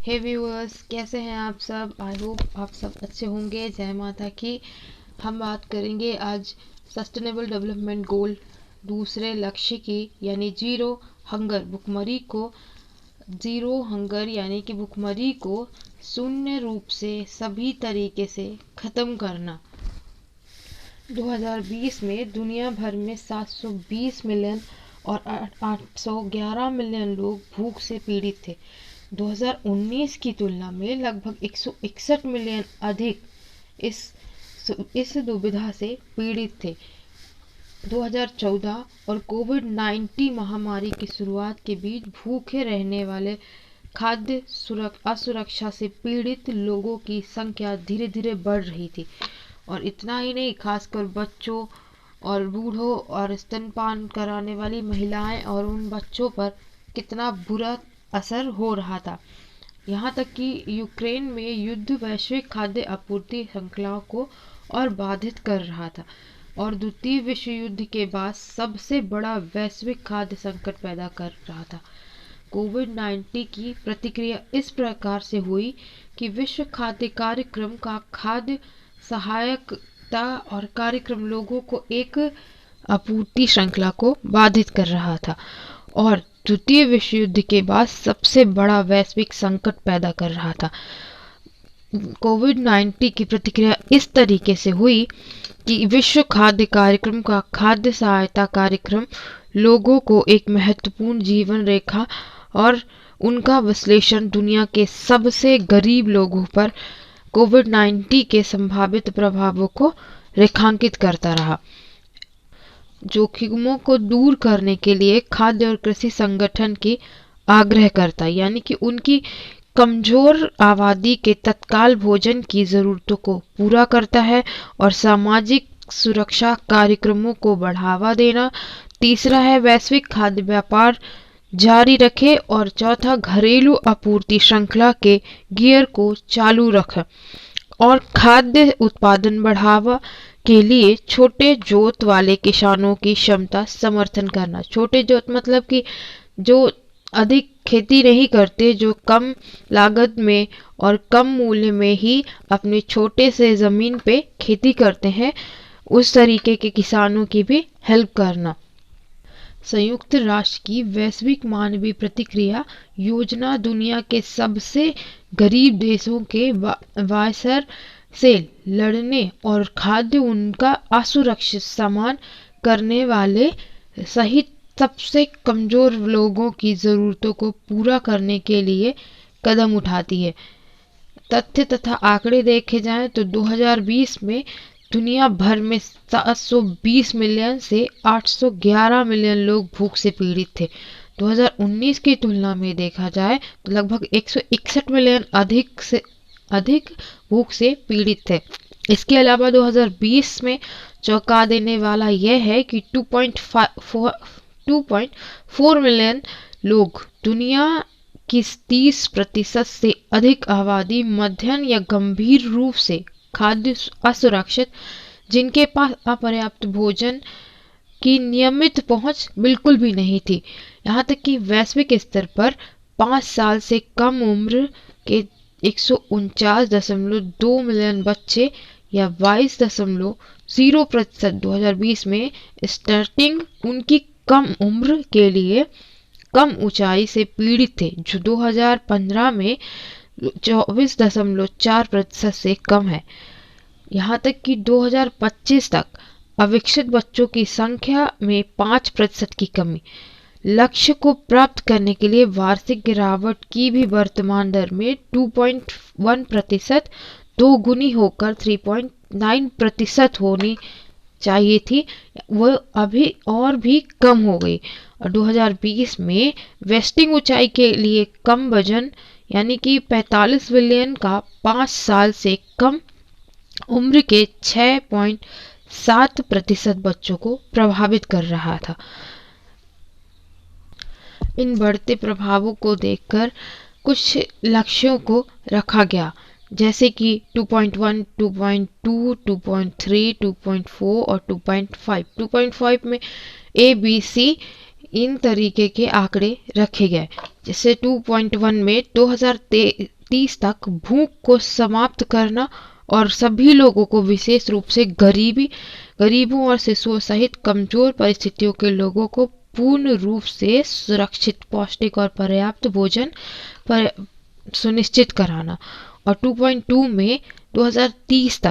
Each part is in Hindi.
हे व्यूअर्स, कैसे हैं आप सब। आई होप आप सब अच्छे होंगे। जय माता की। हम बात करेंगे आज सस्टेनेबल डेवलपमेंट गोल दूसरे लक्ष्य की, यानी जीरो हंगर यानी कि भुखमरी को शून्य रूप से सभी तरीके से ख़त्म करना। 2020 में दुनिया भर में 720 मिलियन और 811 मिलियन लोग भूख से पीड़ित थे। 2019 की तुलना में लगभग 161 मिलियन अधिक इस दुविधा से पीड़ित थे। 2014 और कोविड-19 महामारी की शुरुआत के बीच भूखे रहने वाले खाद्य असुरक्षा से पीड़ित लोगों की संख्या धीरे धीरे बढ़ रही थी। और इतना ही नहीं, खासकर बच्चों और बूढ़ों और स्तनपान कराने वाली महिलाएं और उन बच्चों पर कितना बुरा असर हो रहा था। यहाँ तक कि यूक्रेन में युद्ध वैश्विक खाद्य आपूर्ति श्रृंखलाओं को और बाधित कर रहा था और द्वितीय विश्व युद्ध के बाद सबसे बड़ा वैश्विक खाद्य संकट पैदा कर रहा था। कोविड-19 की प्रतिक्रिया इस प्रकार से हुई कि विश्व खाद्य कार्यक्रम का खाद्य सहायकता और कार्यक्रम लोगों को एक आपूर्ति श्रृंखला को बाधित कर रहा था और द्वितीय विश्व युद्ध के बाद सबसे बड़ा वैश्विक संकट पैदा कर रहा था। कोविड-19 की प्रतिक्रिया इस तरीके से हुई कि विश्व खाद्य कार्यक्रम का खाद्य सहायता कार्यक्रम लोगों को एक महत्वपूर्ण जीवन रेखा और उनका विश्लेषण दुनिया के सबसे गरीब लोगों पर कोविड-19 के संभावित प्रभावों को रेखांकित करता रहा। जोखिमों को दूर करने के लिए खाद्य और कृषि संगठन की आग्रह करता, यानी कि उनकी कमजोर आबादी के तत्काल भोजन की जरूरतों को पूरा करता है और सामाजिक सुरक्षा कार्यक्रमों को बढ़ावा देना। तीसरा है वैश्विक खाद्य व्यापार जारी रखे और चौथा घरेलू आपूर्ति श्रृंखला के गियर को चालू रखे और खाद्य उत्पादन बढ़ावा के लिए छोटे जोत वाले किसानों की क्षमता समर्थन करना। छोटे जोत मतलब कि जो अधिक खेती नहीं करते, जो कम लागत में और कम मूल्य में ही अपने छोटे से ज़मीन पे खेती करते हैं, उस तरीके के किसानों की भी हेल्प करना। संयुक्त राष्ट्र की वैश्विक मानवीय प्रतिक्रिया योजना दुनिया के सबसे गरीब देशों के वायसर से लड़ने और खाद्य उनका असुरक्षित सामान करने वाले सहित सबसे कमजोर लोगों की ज़रूरतों को पूरा करने के लिए कदम उठाती है। तथ्य तथा आंकड़े देखे जाएं तो 2020 में दुनिया भर में 720 मिलियन से 811 मिलियन लोग भूख से पीड़ित थे। 2019 की तुलना में देखा जाए तो लगभग 161 मिलियन अधिक भूख से पीड़ित थे। इसके अलावा 2020 में चौंका देने वाला यह है कि 2.4 मिलियन लोग, दुनिया की 30% से अधिक आबादी मध्यम या गंभीर रूप से खाद्य असुरक्षित, जिनके पास अपर्याप्त भोजन की नियमित पहुंच बिल्कुल भी नहीं थी। यहाँ तक कि वैश्विक स्तर पर 5 साल से कम उम्र के 149.2 मिलियन बच्चे या 22.0% 2020 में स्टार्टिंग उनकी कम उम्र के लिए कम ऊंचाई से पीड़ित थे, जो 2015 में 24.4% से कम है। यहाँ तक कि 2025 तक अविकसित बच्चों की संख्या में 5% की कमी। लक्ष्य को प्राप्त करने के लिए वार्षिक गिरावट की भी वर्तमान दर में 2.1% दोगुनी होकर 3.9% होनी चाहिए थी, वह अभी और भी कम हो गई। और 2020 में वेस्टिंग ऊंचाई के लिए कम वजन यानी कि 45 बिलियन का 5 साल से कम उम्र के 6.7% बच्चों को प्रभावित कर रहा था। इन बढ़ते प्रभावों को देखकर कुछ लक्ष्यों को रखा गया, जैसे कि 2.1, 2.2, 2.3, 2.4 और 2.5। 2.5 में ABC इन तरीके के आंकड़े रखे गए। जैसे 2.1 में 2030 तक भूख को समाप्त करना और सभी लोगों को, विशेष रूप से गरीबों और शिशुओं सहित कमजोर परिस्थितियों के लोगों को पूर्ण रूप से सुरक्षित, पौष्टिक और पर्याप्त भोजन पर सुनिश्चित कराना। और 2.2 में 2025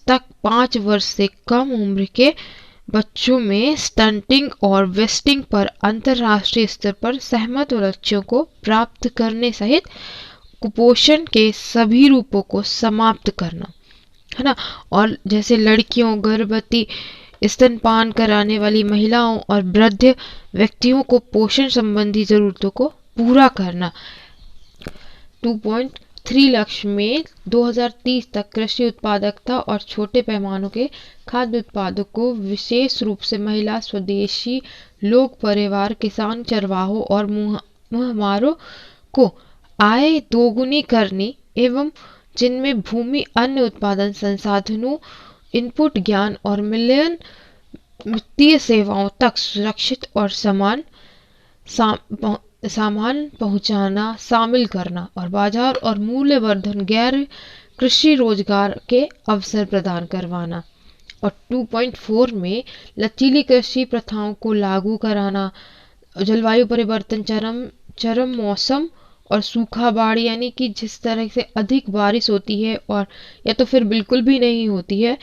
तक 5 वर्ष से कम उम्र के बच्चों में स्टंटिंग और वेस्टिंग पर अंतर्राष्ट्रीय स्तर पर सहमत लक्ष्यों को प्राप्त करने सहित कुपोषण के सभी रूपों को समाप्त करना, है ना। और जैसे लड़कियों, गर्भवती, स्तनपान कराने वाली महिलाओं और वृद्ध व्यक्तियों को पोषण संबंधी जरूरतों को पूरा करना। 2.3 लक्ष्य में 2030 तक कृषि उत्पादकता और छोटे पैमानों के खाद्य उत्पादों को, विशेष रूप से महिला, स्वदेशी लोक परिवार, किसान, चरवाहों और मुहमारों को आय दोगुनी करने एवं जिनमें भूमि, अन्य उत्पादन संसाधनों, इनपुट, ज्ञान और मिलियन वित्तीय सेवाओं तक सुरक्षित और सामान पहुंचाना शामिल करना। और बाजार और मूल्यवर्धन गैर कृषि रोजगार के अवसर प्रदान करवाना। और 2.4 में लचीली कृषि प्रथाओं को लागू कराना, जलवायु परिवर्तन, चरम मौसम और सूखा बाढ़, यानी कि जिस तरह से अधिक बारिश होती है और या तो फिर बिल्कुल भी नहीं होती है,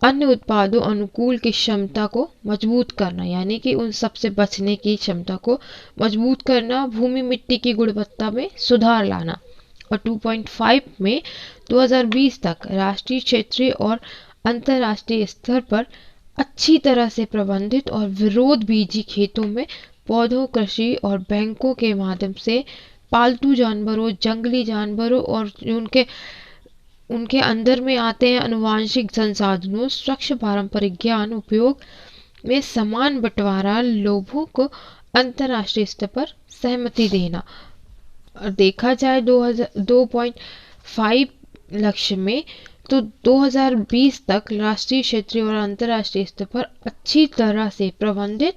अन्य उत्पादों अनुकूल की क्षमता को मजबूत करना, यानी कि उन सब से बचने की क्षमता को मजबूत करना, भूमि मिट्टी की गुणवत्ता में सुधार लाना। और 2.5 में 2020 तक राष्ट्रीय, क्षेत्रीय और अंतर्राष्ट्रीय स्तर पर अच्छी तरह से प्रबंधित और विरोध बीजी खेतों में पौधों, कृषि और बैंकों के माध्यम से पालतू जानवरों, जंगली जानवरों और उनके अंदर में आते हैं आनुवांशिक संसाधनों, स्वच्छ पारंपरिक ज्ञान उपयोग में समान बंटवारा, लोगों को अंतर्राष्ट्रीय स्तर पर सहमति देना। और देखा जाए 2.5 लक्ष्य में तो 2020 तक राष्ट्रीय, क्षेत्रीय और अंतर्राष्ट्रीय स्तर पर अच्छी तरह से प्रबंधित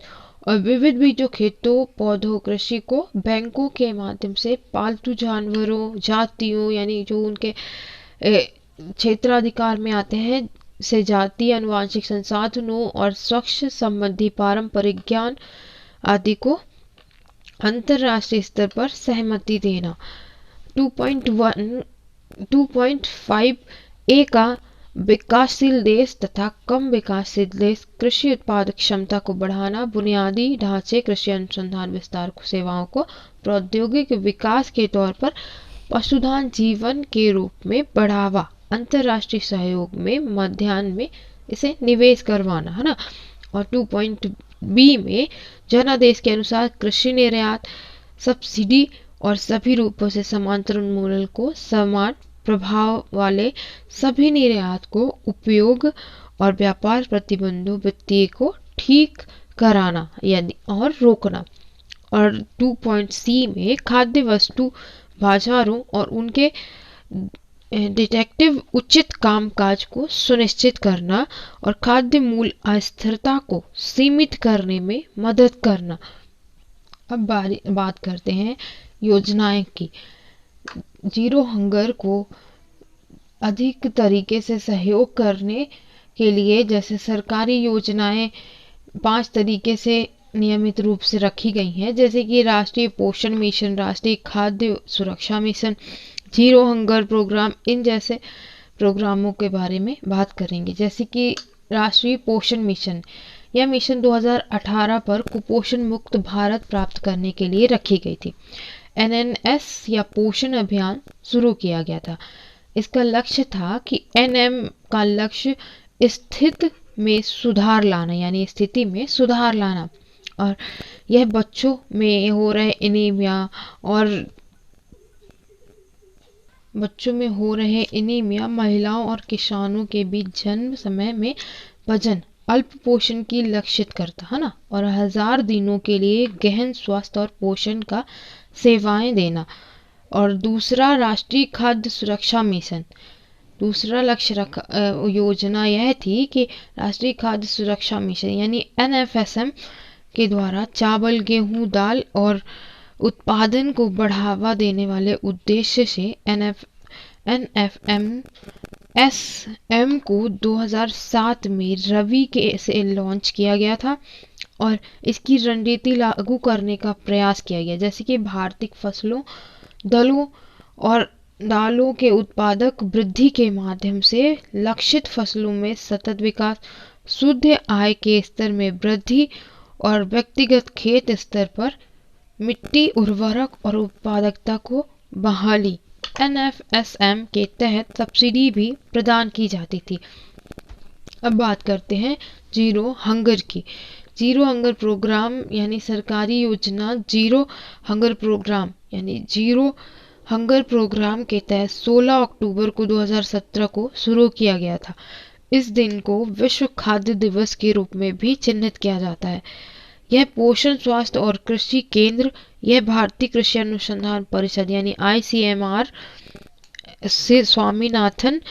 और विविध बीजों, खेतों, पौधों, कृषि को बैंकों के माध्यम से पालतू जानवरों, जातियों, यानी जो उनके क्षेत्राधिकार में आते हैं, से जातीय आनुवांशिक संसाधनों और स्वच्छ संबंधी पारंपरिक ज्ञान आदि को अंतर्राष्ट्रीय स्तर पर सहमति देना। 2.5 ए का विकासशील देश तथा कम विकासशील देश कृषि उत्पादक क्षमता को बढ़ाना, बुनियादी ढांचे, कृषि अनुसंधान विस्तार सेवाओं को प्रौद्योगिक विकास के तौर पर पशुधन जीवन के रूप में बढ़ावा, अंतर्राष्ट्रीय सहयोग में मध्याह्न में इसे निवेश करवाना, है ना। और 2.बी में जनादेश के अनुसार कृषि निर्यात, सब्सिडी और सभी रूपों से समांतर उन्मूलन को, समान प्रभाव वाले सभी निर्यात को, उपयोग और व्यापार प्रतिबंधों, वित्तीय को ठीक कराना यानी और रोकना। और 2.सी में खाद्य वस्तु बाजारों और उनके डिटेक्टिव उचित कामकाज को सुनिश्चित करना और खाद्य मूल्य अस्थिरता को सीमित करने में मदद करना। अब बात करते हैं योजनाएं की। जीरो हंगर को अधिक तरीके से सहयोग करने के लिए जैसे सरकारी योजनाएं 5 तरीके से नियमित रूप से रखी गई हैं, जैसे कि राष्ट्रीय पोषण मिशन, राष्ट्रीय खाद्य सुरक्षा मिशन, जीरो हंगर प्रोग्राम। इन जैसे प्रोग्रामों के बारे में बात करेंगे। जैसे कि राष्ट्रीय पोषण मिशन, यह मिशन 2018 पर कुपोषण मुक्त भारत प्राप्त करने के लिए रखी गई थी। NNS या पोषण अभियान शुरू किया गया था। इसका लक्ष्य था कि NM का लक्ष्य स्थिति में सुधार लाना, यानी स्थिति में सुधार लाना, और यह बच्चों में हो रहे एनीमिया, महिलाओं और किसानों के बीच जन्म समय में वजन, अल्प पोषण की लक्षित करता है ना, और 1000 दिनों के लिए गहन स्वास्थ्य और पोषण का सेवाएं देना। और दूसरा राष्ट्रीय खाद्य सुरक्षा मिशन, दूसरा लक्ष्य योजना यह थी कि राष्ट्रीय खाद्य सुरक्षा मिशन यानी NFSM के द्वारा चावल, गेहूं, दाल और उत्पादन को बढ़ावा देने वाले उद्देश्य से NFMSM को 2007 में रवि के से लॉन्च किया गया था और इसकी रणनीति लागू करने का प्रयास किया गया, जैसे कि भारतीय फसलों, दलों और दालों के उत्पादक वृद्धि के माध्यम से लक्षित फसलों में सतत विकास, शुद्ध आय के स्तर में वृद्धि और व्यक्तिगत खेत स्तर पर मिट्टी उर्वरक और उत्पादकता को बहाली। NFSM के तहत सब्सिडी भी प्रदान की जाती थी। अब बात करते हैं जीरो हंगर की। जीरो हंगर प्रोग्राम यानी सरकारी योजना जीरो हंगर प्रोग्राम यानी जीरो हंगर प्रोग्राम के तहत 16 अक्टूबर को 2017 को शुरू किया गया था। इस दिन को विश्व खाद्य दिवस के रूप में भी चिन्हित किया जाता है। यह पोषण, स्वास्थ्य और कृषि केंद्र, यह भारतीय कृषि अनुसंधान परिषद यानी ICMR से स्वामीनाथन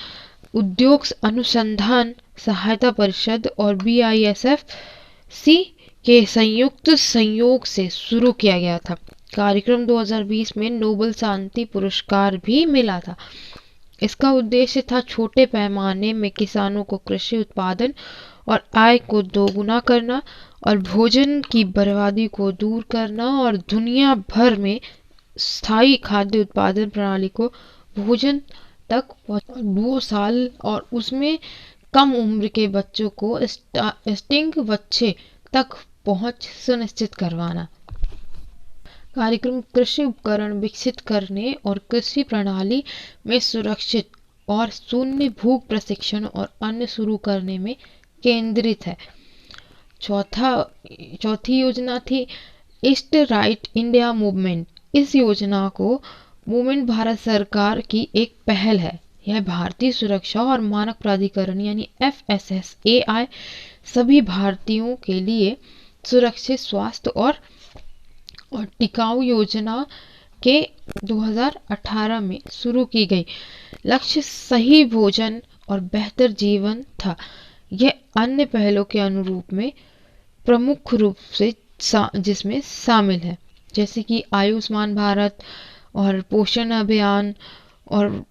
उद्योग अनुसंधान सहायता परिषद और BISFC के संयुक्त सहयोग से शुरू किया गया था। कार्यक्रम 2020 में नोबेल शांति पुरस्कार भी मिला था। इसका उद्देश्य था छोटे पैमाने में किसानों को कृषि उत्पादन और आय को दोगुना करना और भोजन की बर्बादी को दूर करना और दुनिया भर में स्थायी खाद्य उत्पादन प्रणाली को भोजन तक 2 साल और उसमें कम उम्र के बच्चों को स्टिंग बच्चे तक पहुंच सुनिश्चित करवाना। कार्यक्रम कृषि उपकरण विकसित करने और कृषि प्रणाली में सुरक्षित और शून्य भूख प्रशिक्षण और अन्य शुरू करने में केंद्रित है। चौथी योजना थी ईस्ट राइट इंडिया मूवमेंट। इस योजना को मूवमेंट भारत सरकार की एक पहल है। यह भारतीय सुरक्षा और मानक प्राधिकरण यानी FSSAI सभी भारतीयों के लिए सुरक्षित स्वास्थ्य और टिकाऊ योजना के 2018 में शुरू की गई। लक्ष्य सही भोजन और बेहतर जीवन था। यह अन्य पहलों के अनुरूप में प्रमुख रूप से जिसमें शामिल है, जैसे कि आयुष्मान भारत और पोषण अभियान और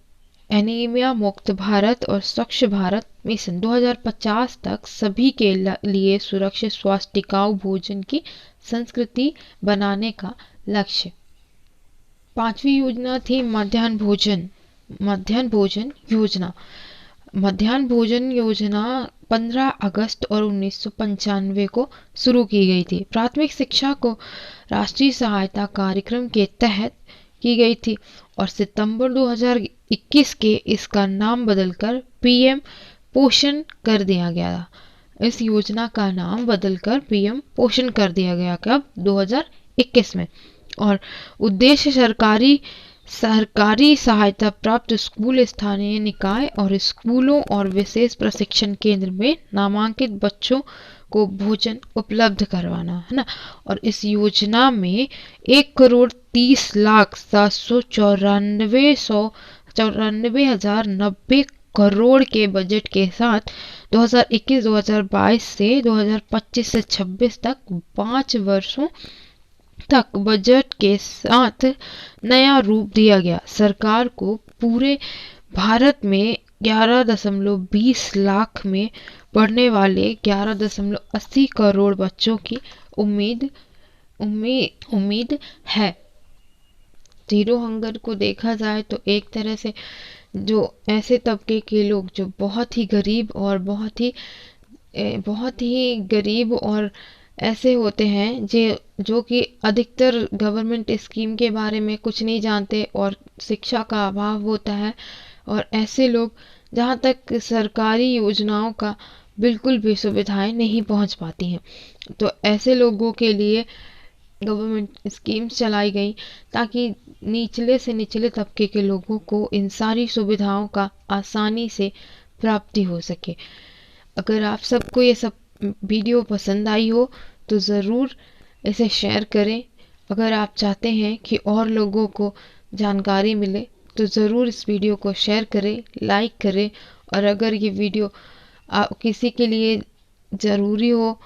एनीमिया मुक्त भारत और स्वच्छ भारत मिशन। 2050 तक सभी के लिए सुरक्षित स्वास्थ्य टिकाऊ भोजन की संस्कृति बनाने का लक्ष्य। 5वीं योजना थी मध्याह्न भोजन योजना। मध्याह्न भोजन योजना 15 अगस्त और 1995 को शुरू की गई थी। प्राथमिक शिक्षा को राष्ट्रीय सहायता कार्यक्रम के तहत की गई थी और सितंबर 2021 के इसका नाम बदलकर PM पोषण कर दिया गया। इस योजना का नाम बदलकर PM पोषण कर दिया गया कब 2021 में। और उद्देश्य सरकारी सहायता प्राप्त स्कूल, स्थानीय निकाय और स्कूलों और विशेष प्रशिक्षण केंद्र में नामांकित बच्चों को भोजन उपलब्ध करवाना है ना। और इस योजना में 1,30,794,990 करोड़ के बजट के साथ 2021-2022 से 2025 से 26 तक 5 वर्षों तक बजट के साथ नया रूप दिया गया। सरकार को पूरे भारत में 11.20 लाख में पढ़ने वाले 11.80 करोड़ बच्चों की उम्मीद है। जीरो हंगर को देखा जाए तो एक तरह से जो ऐसे तबके के लोग जो बहुत ही गरीब और ऐसे होते हैं जो कि अधिकतर गवर्नमेंट स्कीम के बारे में कुछ नहीं जानते और शिक्षा का अभाव होता है, और ऐसे लोग जहाँ तक सरकारी योजनाओं का बिल्कुल भी सुविधाएं नहीं पहुँच पाती हैं, तो ऐसे लोगों के लिए गवर्नमेंट स्कीम्स चलाई गई ताकि निचले से निचले तबके के लोगों को इन सारी सुविधाओं का आसानी से प्राप्ति हो सके। अगर आप सबको ये सब वीडियो पसंद आई हो तो ज़रूर इसे शेयर करें। अगर आप चाहते हैं कि और लोगों को जानकारी मिले तो ज़रूर इस वीडियो को शेयर करें, लाइक करें। और अगर ये वीडियो किसी के लिए ज़रूरी हो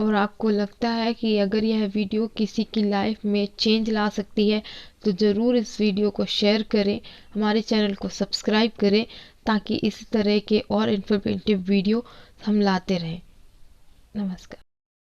और आपको लगता है कि अगर यह वीडियो किसी की लाइफ में चेंज ला सकती है तो ज़रूर इस वीडियो को शेयर करें, हमारे चैनल को सब्सक्राइब करें ताकि इस तरह के और इन्फॉर्मेटिव वीडियो हम लाते रहें। नमस्कार।